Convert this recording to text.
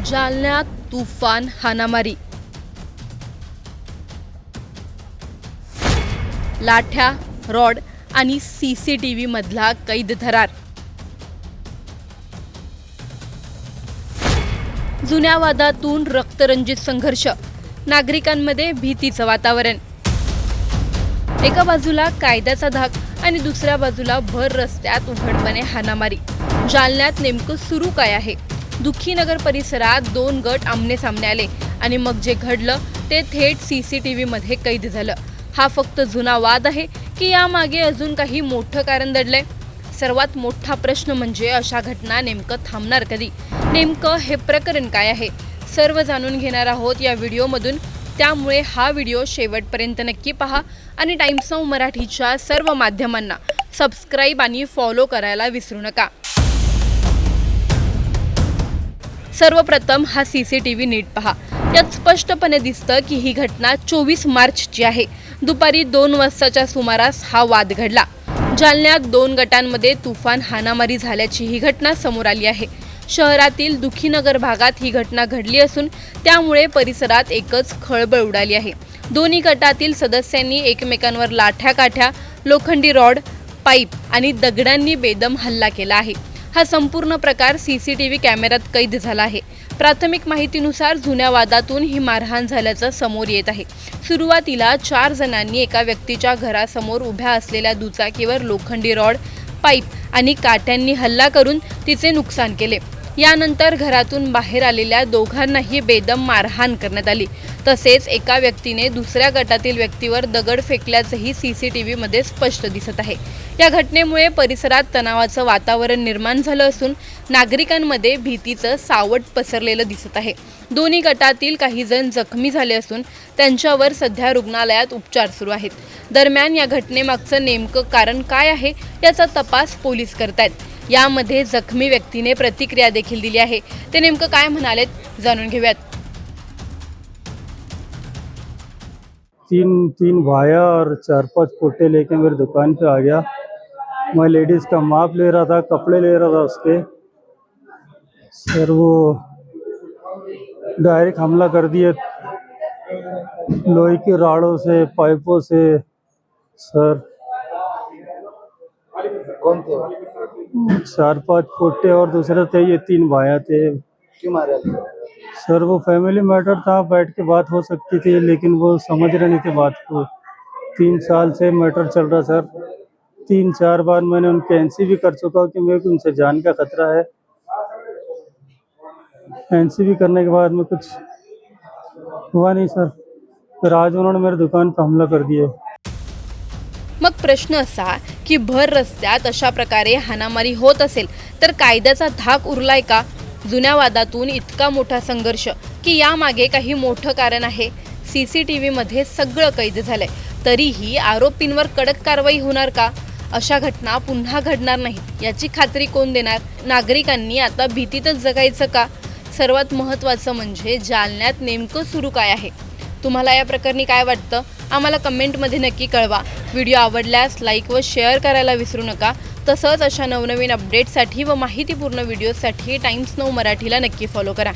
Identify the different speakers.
Speaker 1: जालन्यात तुफान हाणामारी, लाठ्या, रॉड आणि CCTV मधला कैद थरार. जुन्या वादातून रक्तरंजित संघर्ष, नागरिकांमध्ये भीतीचं वातावरण. एका बाजूला कायद्याचा धाक आणि दुसऱ्या बाजूला भर रस्त्यात उघडपणे हाणामारी. जालन्यात नेमकं सुरू काय आहे? दुखीनगर परिसरात दोन गट आमने सामने आले आणि मग जे घडलं ते थेट CCTV मध्ये कैद झालं. हा फक्त जुना वाद आहे की यामागे अजून काही मोठं कारण दडलंय? सर्वात मोठा प्रश्न म्हणजे अशा घटना नेमकं थांबणार कधी? नेमकं हे प्रकरण काय आहे? सर्व जाणून घेणार आहोत या व्हिडिओमधून. त्यामुळे हा व्हिडिओ शेवटपर्यंत नक्की पहा आणि टाइम्स नाऊ मराठीच्या सर्व माध्यमांना सबस्क्राईब आणि फॉलो करायला विसरू नका. सर्वप्रथम हा CCTV नीट पहा. यात स्पष्टपणे दिसतं की ही घटना 24 मार्चची आहे. दुपारी 2 वाजताच्या सुमारास हा वाद घडला. जालन्यात दोन गटांमध्ये तुफान हाणामारी झाल्याची ही घटना समोर आली आहे. शहरातील दुखीनगर भागात ही घटना घडली असून त्यामुळे परिसरात एकच खळबळ उडाली आहे. दोन्ही गटातील सदस्यांनी एकमेकांवर लाठ्या काठ्या, लोखंडी रॉड, पाईप आणि दगडांनी बेदम हल्ला केला आहे. हा संपूर्ण प्रकार CCTV कॅमेऱ्यात कैद झाला आहे. प्राथमिक माहितीनुसार जुन्या वादातून ही मारहाण झाल्याचं समोर येत आहे. सुरुवातीला 4 जणांनी एका व्यक्तीच्या घरासमोर उभ्या असलेल्या दुचाकीवर लोखंडी रॉड, पाईप आणि काट्यांनी हल्ला करून तिचे नुकसान केले. यानंतर घरातून बाहेर आलेल्या दोघांनाही बेदम मारहाण करण्यात आली. तसेच एका व्यक्तीने दुसऱ्या गटातील व्यक्तीवर दगड फेकल्याचंही CCTV मध्ये स्पष्ट दिसत आहे. या घटनेमुळे परिसरात तणावाचं वातावरण निर्माण झालं असून नागरिकांमध्ये भीतीचं सावट पसरलेलं दिसत आहे. दोन्ही गटातील काही जण जखमी झाले असून त्यांच्यावर सध्या रुग्णालयात उपचार सुरू आहेत. दरम्यान या घटनेमागचं नेमकं कारण काय आहे याचा तपास पोलीस करतायत. यामध्ये जखमी व्यक्तीने प्रतिक्रिया देखील दिली आहे. ते नेमकं काय म्हणालेत जाणून घेऊयात.
Speaker 2: तीन भाया और 4-5 पोटे लेके मेरी दुकान पे आ गया. मैं लेडीज़ का माप ले रहा था, कपड़े ले रहा था उसके. सर वो डायरेक्ट हमला कर दिए लोहे की राड़ों से, पाइपों से. सर
Speaker 3: कौन थे?
Speaker 2: 4-5 पोटे और दूसरे थे, ये 3 भाया थे.
Speaker 3: क्यों मारा?
Speaker 2: सर वो फैमिली मैटर था, बैठ के बात हो सकती थी लेकिन वो समझ रहे नहीं थे बात को. 3 साल से मैटर चल रहा सर. 3-4 बार मैंने उनके NC भी कर चुका हूँ कि मेरे को उनसे जान का खतरा है. NC भी करने के बाद में कुछ हुआ नहीं सर. फिर आज उन्होंने मेरी दुकान पर हमला कर दिया.
Speaker 1: मग प्रश्न असा की भर रस्त्यात अशा प्रकारे हाणामारी होत असेल तर कायद्याचा धाक उरलाय का? जुन्या वादातून इतका मोठा संघर्ष की यामागे काही मोठं कारण आहे? CCTV मध्ये सगळं कैद झालंय तरीही आरोपींवर कडक कारवाई होणार का? अशा घटना पुन्हा घडणार नाहीत याची खात्री कोण देणार? नागरिकांनी आता भीतीतच जगायचं का? सर्वात महत्त्वाचं म्हणजे जालन्यात नेमकं सुरू काय आहे? तुम्हाला या प्रकरणी काय वाटतं? आम्हाला कमेंटमध्ये नक्की कळवा. व्हिडिओ आवडल्यास लाईक व शेअर करायला विसरू नका. तसंच अशा नवनवीन अपडेट्ससाठी व माहितीपूर्ण व्हिडिओसाठी टाइम्स नाऊ मराठीला नक्की फॉलो करा.